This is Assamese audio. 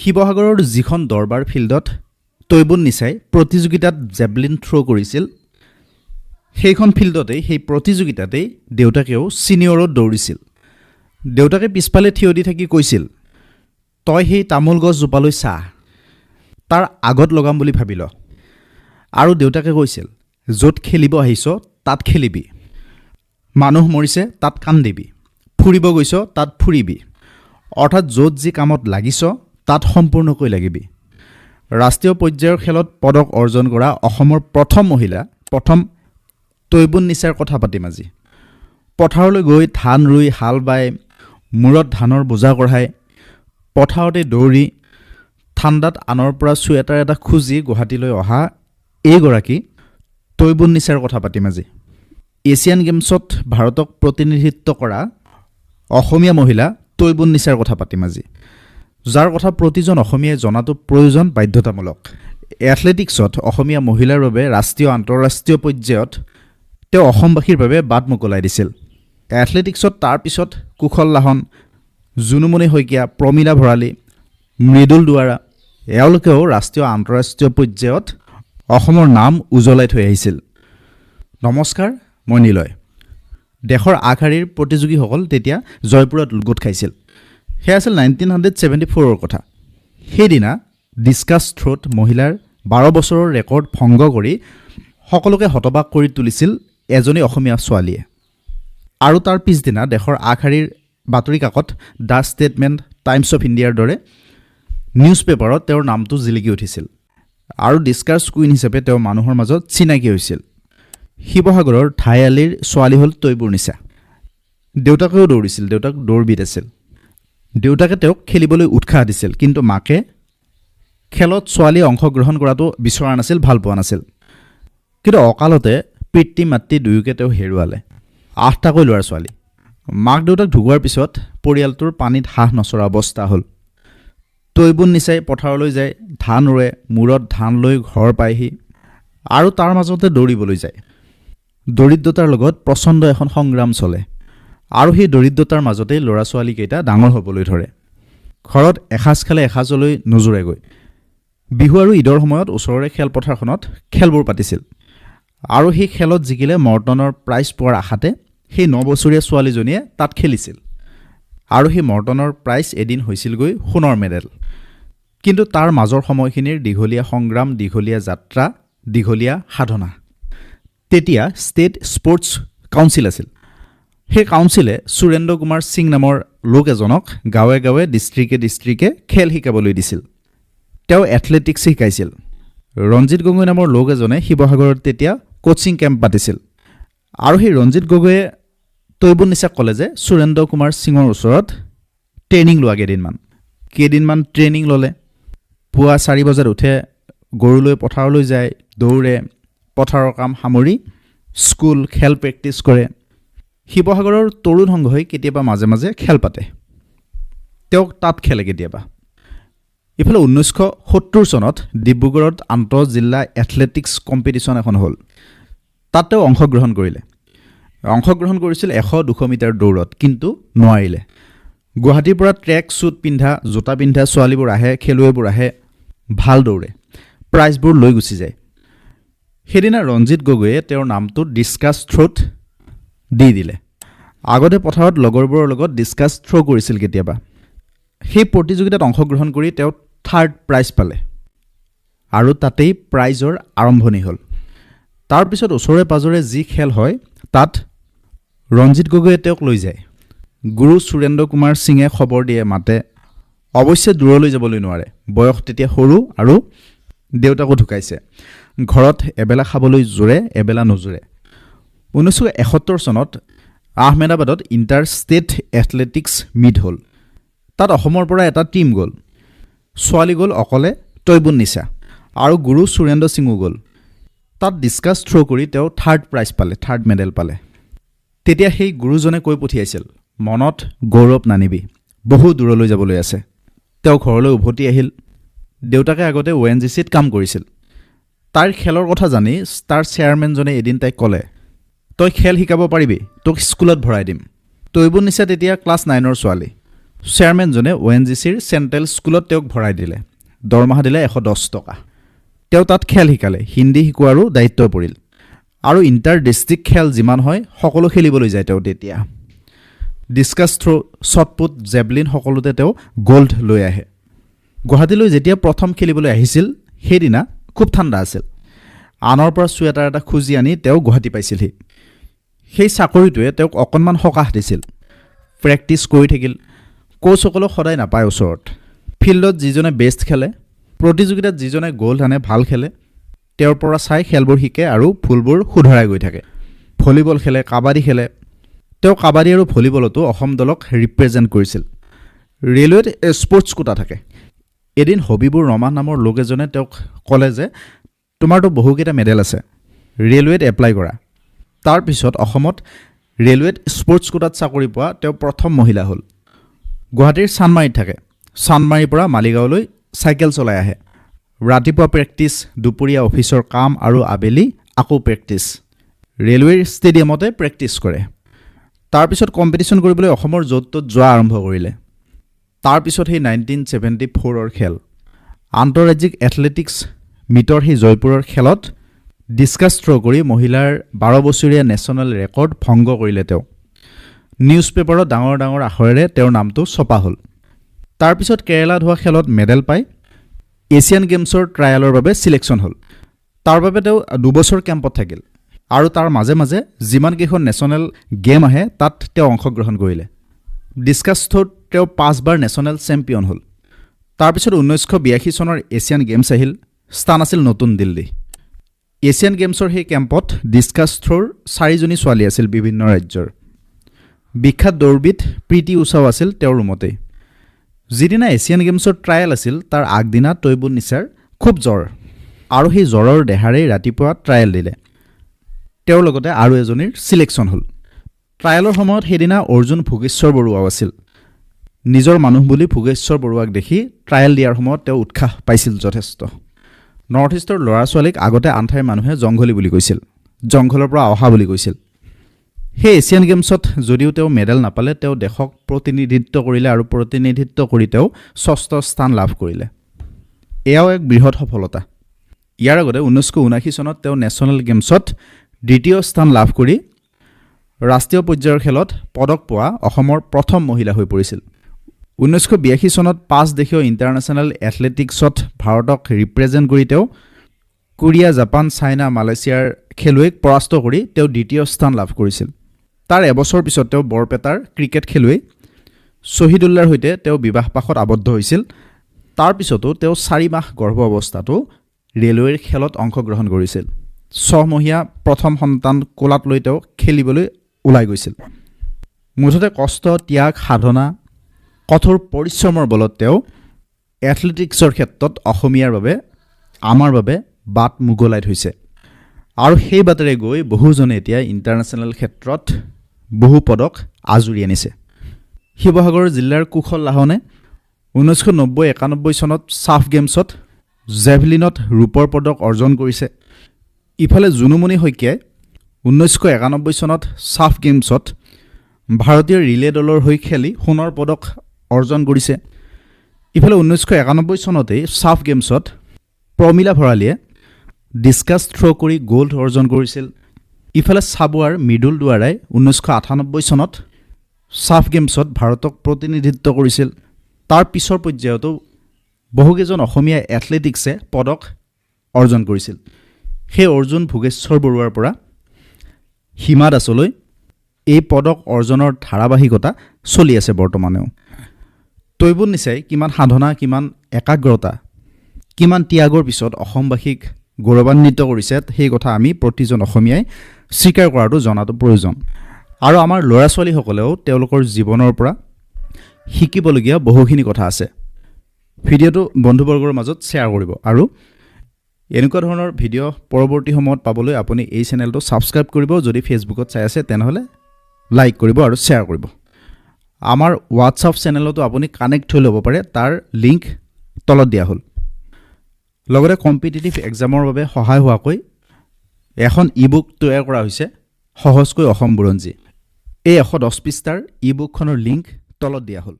শিৱসাগৰৰ যিখন দৰবাৰ ফিল্ডত তৈবুন নিচাই প্ৰতিযোগিতাত জেভলিন থ্ৰ' কৰিছিল সেইখন ফিল্ডতেই সেই প্ৰতিযোগিতাতেই দেউতাকেও ছিনিয়ৰত দৌৰিছিল। দেউতাকে পিছফালে থিয় দি থাকি কৈছিল, তই সেই তামোল গছজোপালৈ চা, তাৰ আগত লগাম বুলি ভাবি ল। আৰু দেউতাকে কৈছিল, য'ত খেলিব আহিছ তাত খেলিবি, মানুহ মৰিছে তাত কান্দিবি, ফুৰিব গৈছ তাত ফুৰিবি, অৰ্থাৎ য'ত যি কামত লাগিছ তাত সম্পূৰ্ণকৈ লাগিবি। ৰাষ্ট্ৰীয় পৰ্যায়ৰ খেলত পদক অৰ্জন কৰা অসমৰ প্ৰথম মহিলা তৈবুন নিচাৰ কথা পাতিম আজি। পথাৰলৈ গৈ ধান ৰুই হাল বাই মূৰত ধানৰ বোজা কঢ়াই পথাৰতে দৌৰি ঠাণ্ডাত আনৰ পৰা চুৱেটাৰ এটা খুজি গুৱাহাটীলৈ অহা এইগৰাকী তৈবুন নিচাৰ কথা পাতিম আজি। এছিয়ান গেমছত ভাৰতক প্ৰতিনিধিত্ব কৰা অসমীয়া মহিলা তৈবুন নিচাৰ কথা পাতিম আজি, যাৰ কথা প্ৰতিজন অসমীয়াই জনাটো প্ৰয়োজন, বাধ্যতামূলক। এথলেটিক্সত অসমীয়া মহিলাৰ বাবে ৰাষ্ট্ৰীয় আন্তঃৰাষ্ট্ৰীয় পৰ্যায়ত তেওঁ অসমবাসীৰ বাবে বাট মোকলাই দিছিল। এথলেটিক্সত তাৰ পিছত কুশল লাহন, জুনুমণি শইকীয়া, প্ৰমীলা ভৰালী, মৃদুল দুৱাৰা এওঁলোকেও ৰাষ্ট্ৰীয় আন্তঃৰাষ্ট্ৰীয় পৰ্যায়ত অসমৰ নাম উজ্বলাই থৈ আহিছিল। নমস্কাৰ, মই নিলয়। দেশৰ আগশাৰীৰ প্ৰতিযোগীসকল তেতিয়া জয়পুৰত গোট খাইছিল। সেয়া আছিল 1974ৰ কথা। সেইদিনা ডিছকাছ থ্ৰ'ত মহিলাৰ 12 বছৰৰ ৰেকৰ্ড ভংগ কৰি সকলোকে হতবাক কৰি তুলিছিল এজনী অসমীয়া ছোৱালীয়ে। আৰু তাৰ পিছদিনা দেশৰ আগশাৰীৰ বাতৰি কাকত দ্য ষ্টেটমেণ্ট, টাইমছ অফ ইণ্ডিয়াৰ দৰে নিউজ পেপাৰত তেওঁৰ নামটো জিলিকি উঠিছিল আৰু ডিছকাছ কুইন হিচাপে তেওঁ মানুহৰ মাজত চিনাকি হৈছিল। শিৱসাগৰৰ ঠাইআলিৰ ছোৱালী হ'ল তৈবুন নিচা। দেউতাকেও দৌৰিছিল, দেউতাক দৌৰবিদ আছিল। দেউতাকে তেওঁক খেলিবলৈ উৎসাহ দিছিল, কিন্তু মাকে খেলত ছোৱালীয়ে অংশগ্ৰহণ কৰাটো বিচৰা নাছিল, ভাল পোৱা নাছিল। কিন্তু অকালতে পিতৃ মাতৃ দুয়োকে তেওঁ হেৰুৱালে। 8টাকৈ ল'ৰা ছোৱালী। মাক দেউতাক ঢুকোৱাৰ পিছত পৰিয়ালটোৰ পানীত হাঁহ নচৰা অৱস্থা হ'ল। তৈবুন নিচাই পথাৰলৈ যায়, ধান ৰোৱে, মূৰত ধান লৈ ঘৰ পায়হি আৰু তাৰ মাজতে দৌৰিবলৈ যায়। দৰিদ্ৰতাৰ লগত প্ৰচণ্ড এখন সংগ্ৰাম চলে আৰু সেই দৰিদ্ৰতাৰ মাজতেই ল'ৰা ছোৱালীকেইটা ডাঙৰ হ'বলৈ ধৰে। ঘৰত এসাঁজ খালে এসাঁজলৈ নোজোৰেগৈ। বিহু আৰু ঈদৰ সময়ত ওচৰৰে খেলপথাৰখনত খেলবোৰ পাতিছিল আৰু সেই খেলত জিকিলে মৰ্টনৰ প্ৰাইজ পোৱাৰ আশাতে সেই 9 বছৰীয়া ছোৱালীজনীয়ে তাত খেলিছিল আৰু সেই মৰ্টনৰ প্ৰাইজ এদিন হৈছিলগৈ সোণৰ মেডেল। কিন্তু তাৰ মাজৰ সময়খিনিৰ দীঘলীয়া সংগ্ৰাম, দীঘলীয়া যাত্ৰা, দীঘলীয়া সাধনা। তেতিয়া ষ্টেট স্পৰ্টছ কাউন্সিল আছিল। সেই কাউন্সিলে সুৰেন্দ্ৰ কুমাৰ সিং নামৰ লোক এজনক গাঁৱে গাঁৱে ডিষ্ট্ৰিক্টে খেল শিকাবলৈ দিছিল। তেওঁ এথলেটিক্স শিকাইছিল। ৰঞ্জিত গগৈ নামৰ লোক এজনে শিৱসাগৰত তেতিয়া কোচিং কেম্প পাতিছিল আৰু সেই ৰঞ্জিত গগৈয়ে তৈবুন নিচাক ক'লে যে সুৰেন্দ্ৰ কুমাৰ সিঙৰ ওচৰত ট্ৰেইনিং লোৱা কেইদিনমান ট্ৰেইনিং ল'লে। পুৱা 4 বজাত উঠে, গৰুলৈ পথাৰলৈ যায়, দৌৰে, পথাৰৰ কাম সামৰি স্কুল, খেল প্ৰেক্টিছ কৰে। শিৱসাগৰৰ তৰুণ সংঘই কেতিয়াবা মাজে মাজে খেল পাতে, তেওঁক তাত খেলে কেতিয়াবা। ইফালে 1970 চনত ডিব্ৰুগড়ত আন্তঃজিলা এথলেটিক্স কম্পিটিশ্যন এখন হ'ল। তাত তেওঁ অংশগ্ৰহণ কৰিছিল 100-200 মিটাৰ দৌৰত, কিন্তু নোৱাৰিলে। গুৱাহাটীৰ পৰা ট্ৰেক শ্বুট পিন্ধা, জোতা পিন্ধা ছোৱালীবোৰ আহে, খেলুৱৈবোৰ আহে, ভাল দৌৰে, প্ৰাইজবোৰ লৈ গুচি যায়। সেইদিনা ৰঞ্জিত গগৈয়ে তেওঁৰ নামটো ডিছকাছ থ্ৰ'ত দি দিলে। আগতে পথাৰত লগৰবোৰৰ লগত ডিছকাছ থ্ৰ' কৰিছিল কেতিয়াবা। সেই প্ৰতিযোগিতাত অংশগ্ৰহণ কৰি তেওঁ 3rd প্ৰাইজ পালে আৰু তাতেই প্ৰাইজৰ আৰম্ভণি হ'ল। তাৰপিছত ওচৰে পাজৰে যি খেল হয় তাত ৰঞ্জিত গগৈয়ে তেওঁক লৈ যায়। গুৰু সুৰেন্দ্ৰ কুমাৰ সিঙে খবৰ দিয়ে, মাতে। অৱশ্যে দূৰলৈ যাবলৈ নোৱাৰে, বয়স তেতিয়া সৰু আৰু দেউতাকো ঢুকাইছে। ঘৰত এবেলা খাবলৈ জোৰে, এবেলা নোজোৰে। 1971 চনত আহমেদাবাদত ইণ্টাৰ ষ্টেট এথলেটিক্স মিট হ'ল। তাত অসমৰ পৰা এটা টীম গ'ল। ছোৱালী গ'ল অকলে তৈবুন নিচা আৰু গুৰু সুৰেন্দ্ৰ সিঙো গ'ল। তাত ডিছকাছ থ্ৰ' কৰি তেওঁ 3rd প্ৰাইজ পালে, 3rd মেডেল পালে। তেতিয়া সেই গুৰুজনে কৈ পঠিয়াইছিল, মনত গৌৰৱ নানিবি, বহু দূৰলৈ যাবলৈ আছে। তেওঁ ঘৰলৈ উভতি আহিল। দেউতাকে আগতে ONGCত কাম কৰিছিল। তাইৰ খেলৰ কথা জানি তাৰ চেয়াৰমেনজনে এদিন তাইক ক'লে, তই খেল শিকাব পাৰিবি, তোক স্কুলত ভৰাই দিম। তৈবুন নিচা তেতিয়া ক্লাছ 9ৰ ছোৱালী। চেয়াৰমেনজনে ONGCৰ চেণ্ট্ৰেল স্কুলত তেওঁক ভৰাই দিলে। দৰমহা দিলে 110 টকা। তেওঁ তাত খেল শিকালে, হিন্দী শিকোৱাৰো দায়িত্ব পৰিল। আৰু ইণ্টাৰ ডিষ্ট্ৰিক্ট খেল যিমান হয় সকলো খেলিবলৈ যায় তেওঁ তেতিয়া। ডিছকাছ থ্ৰ', শ্বটপুট, জেভলিন সকলোতে তেওঁ গ'ল্ড লৈ আহে। গুৱাহাটীলৈ যেতিয়া প্ৰথম খেলিবলৈ আহিছিল সেইদিনা খুব ঠাণ্ডা আছিল। আনৰ পৰা চুৱেটাৰ এটা খুজি আনি তেওঁ গুৱাহাটী পাইছিলহি। সেই চাকৰিটোৱে তেওঁক অকণমান সকাহ দিছিল। প্ৰেক্টিছ কৰি থাকিল। কোচসকলক সদায় নাপায় ওচৰত। ফিল্ডত যিজনে বেষ্ট খেলে, প্ৰতিযোগিতাত যিজনে গ'ল্ড আনে, ভাল খেলে, তেওঁৰ পৰা চাই খেলবোৰ শিকে আৰু ভুলবোৰ শুধৰাই গৈ থাকে। ভলীবল খেলে, কাবাডী খেলে। তেওঁ কাবাডী আৰু ভলীবলতো অসম দলক ৰিপ্ৰেজেণ্ট কৰিছিল। ৰেলৱেত স্পৰ্টছ কোটা থাকে। এদিন হবিবুৰ ৰহমান নামৰ লোক এজনে তেওঁক ক'লে যে তোমাৰতো বহুকেইটা মেডেল আছে, ৰেলৱেত এপ্লাই কৰা। তাৰপিছত অসমত ৰেলৱেত স্পৰ্টছ কোটাত চাকৰি পোৱা তেওঁ প্ৰথম মহিলা হ'ল। গুৱাহাটীৰ চানমাৰীত থাকে। চানমাৰীৰ পৰা মালিগাঁৱলৈ চাইকেল চলাই আহে। ৰাতিপুৱা প্ৰেক্টিছ, দুপৰীয়া অফিচৰ কাম আৰু আবেলি আকৌ প্ৰেক্টিছ। ৰেলৱেৰ ষ্টেডিয়ামতে প্ৰেক্টিছ কৰে। তাৰপিছত কম্পিটিশ্যন কৰিবলৈ অসমৰ য'ত ত'ত যোৱা আৰম্ভ কৰিলে। তাৰপিছত সেই 1974ৰ খেল, আন্তঃৰাজ্যিক এথলেটিক্স মিটৰ সেই জয়পুৰৰ খেলত ডিছকাছ থ্ৰ' কৰি মহিলাৰ 12 বছৰীয়া নেশ্যনেল ৰেকৰ্ড ভংগ কৰিলে তেওঁ। নিউজ পেপাৰত ডাঙৰ ডাঙৰ আখৰেৰে তেওঁৰ নামটো ছপা হ'ল। তাৰপিছত কেৰেলাত হোৱা খেলত মেডেল পাই এছিয়ান গেমছৰ ট্ৰায়েলৰ বাবে ছিলেকশ্যন হ'ল। তাৰ বাবে তেওঁ 2 বছৰ কেম্পত থাকিল আৰু তাৰ মাজে মাজে যিমানকেইখন নেশ্যনেল গেম আহে তাত তেওঁ অংশগ্ৰহণ কৰিলে। ডিছকাছ থ্ৰ'ত তেওঁ 5 বাৰ নেশ্যনেল চেম্পিয়ন হ'ল। তাৰপিছত 1982 চনৰ এছিয়ান গেমছ আহিল। স্থান আছিল নতুন দিল্লী। এছিয়ান গেমছৰ সেই কেম্পত ডিছকাছ থ্ৰ'ৰ 4জনী ছোৱালী আছিল বিভিন্ন ৰাজ্যৰ। বিখ্যাত দৌৰবিদ প্ৰীতি উষাও আছিল তেওঁৰ ৰুমতেই। যিদিনা এছিয়ান গেমছৰ ট্ৰায়েল আছিল তাৰ আগদিনা তৈবুন নিছাৰ খুব জ্বৰ আৰু সেই জ্বৰৰ দেহাৰেই ৰাতিপুৱা ট্ৰায়েল দিলে। তেওঁৰ লগতে আৰু এজনীৰ ছিলেকশ্যন হ'ল। ট্ৰায়েলৰ সময়ত সেইদিনা অৰ্জুন ভোগেশ্বৰ বৰুৱাও আছিল। নিজৰ মানুহ বুলি ভোগেশ্বৰ বৰুৱাক দেখি ট্ৰায়েল দিয়াৰ সময়ত তেওঁ উৎসাহ পাইছিল যথেষ্ট। নৰ্থ ইষ্টৰ ল'ৰা ছোৱালীক আগতে আন ঠাইৰ মানুহে জংঘলী বুলি কৈছিল, জংঘলৰ পৰা অহা বুলি কৈছিল। সেই এছিয়ান গেমছত যদিও তেওঁ মেডেল নাপালে, তেওঁ দেশক প্ৰতিনিধিত্ব কৰিলে আৰু প্ৰতিনিধিত্ব কৰি তেওঁ 6ষ্ঠ স্থান লাভ কৰিলে। এয়াও এক বৃহৎ সফলতা। ইয়াৰ আগতে 1979 চনত তেওঁ নেশ্যনেল গেমছত 2য় স্থান লাভ কৰি ৰাষ্ট্ৰীয় পৰ্যায়ৰ খেলত পদক পোৱা অসমৰ প্ৰথম মহিলা হৈ পৰিছিল। 1982 চনত 5 দেশীয় ইণ্টাৰনেশ্যনেল এথলেটিক্সত ভাৰতক ৰিপ্ৰেজেণ্ট কৰি তেওঁ কোৰিয়া, জাপান, চাইনা, মালয়েছিয়াৰ খেলুৱৈক পৰাস্ত কৰি তেওঁ 2য় স্থান লাভ কৰিছিল। তাৰ এবছৰ পিছত তেওঁ বৰপেটাৰ ক্ৰিকেট খেলুৱৈ শ্বহীদুল্লাৰ সৈতে তেওঁ বিবাহপাশত আবদ্ধ হৈছিল। তাৰপিছতো তেওঁ 4 মাহ গৰ্ভ অৱস্থাতো ৰেলৱেৰ খেলত অংশগ্ৰহণ কৰিছিল। 6মহীয়া প্ৰথম সন্তান কোলাত লৈ তেওঁ খেলিবলৈ ওলাই গৈছিল। মুঠতে কষ্ট, ত্যাগ, সাধনা, কঠোৰ পৰিশ্ৰমৰ বলত তেওঁ এথলেটিক্সৰ ক্ষেত্ৰত অসমীয়াৰ বাবে, আমাৰ বাবে বাট মুকলাই থৈছে। আৰু সেই বাটেৰে গৈ বহুজনে এতিয়া ইণ্টাৰনেশ্যনেল ক্ষেত্ৰত বহু পদক আজুৰি আনিছে। শিৱসাগৰ জিলাৰ কুশল লাহনে 1990-91 চনত ছাফ গেমছত জেভলিনত ৰূপৰ পদক অৰ্জন কৰিছে। ইফালে জুনুমণি শইকীয়াই 1991 চনত ছাফ গেমছত ভাৰতীয় ৰিলে দলৰ হৈ খেলি সোণৰ পদক অৰ্জন কৰিছে। ইফালে 1991 চনতেই ছাফ গেমছত প্ৰমীলা ভৰালীয়ে ডিছকাছ থ্ৰ' কৰি গ'ল্ড অৰ্জন কৰিছিল। ইফালে চাবুৱাৰ মৃদুল দুৱাৰাই 1998 চনত ছাফ গেমছত ভাৰতক প্ৰতিনিধিত্ব কৰিছিল। তাৰ পিছৰ পৰ্যায়তো বহুকেইজন অসমীয়া এথলেটিক্সে পদক অৰ্জন কৰিছিল। সেই অৰ্জুন ভোগেশ্বৰ বৰুৱাৰ পৰা হিমা দাসলৈ এই পদক অৰ্জনৰ ধাৰাবাহিকতা চলি আছে বৰ্তমানেও। তৈবুন নিছাই কিমান সাধনা, কিমান একাগ্ৰতা, কিমান ত্যাগৰ পিছত অসমবাসীক গৌৰৱান্বিত কৰিছে, সেই কথা আমি প্ৰতিজন অসমীয়াই স্বীকাৰ কৰাটো জনাটো প্ৰয়োজন। আৰু আমাৰ ল'ৰা ছোৱালীসকলেও তেওঁলোকৰ জীৱনৰ পৰা শিকিবলগীয়া বহুখিনি কথা আছে। ভিডিঅ'টো বন্ধুবৰ্গৰ মাজত শ্বেয়াৰ কৰিব আৰু এনেকুৱা ধৰণৰ ভিডিঅ' পৰৱৰ্তী সময়ত পাবলৈ আপুনি এই চেনেলটো ছাবস্ক্ৰাইব কৰিব। যদি ফেচবুকত চাই আছে তেনেহ'লে লাইক কৰিব আৰু শ্বেয়াৰ কৰিব। আমাৰ হোৱাটছআপ চেনেলতো আপুনি কানেক্ট হৈ ল'ব পাৰে, তাৰ লিংক তলত দিয়া হ'ল। লগতে কম্পিটিটিভ এক্সামৰ বাবে সহায় হোৱাকৈ এখন ই-বুক তৈয়াৰ কৰা হৈছে, সহজকৈ অসম বুৰঞ্জী। এই 110 পৃষ্ঠাৰ ই-বুকখনৰ লিংক তলত দিয়া হ'ল।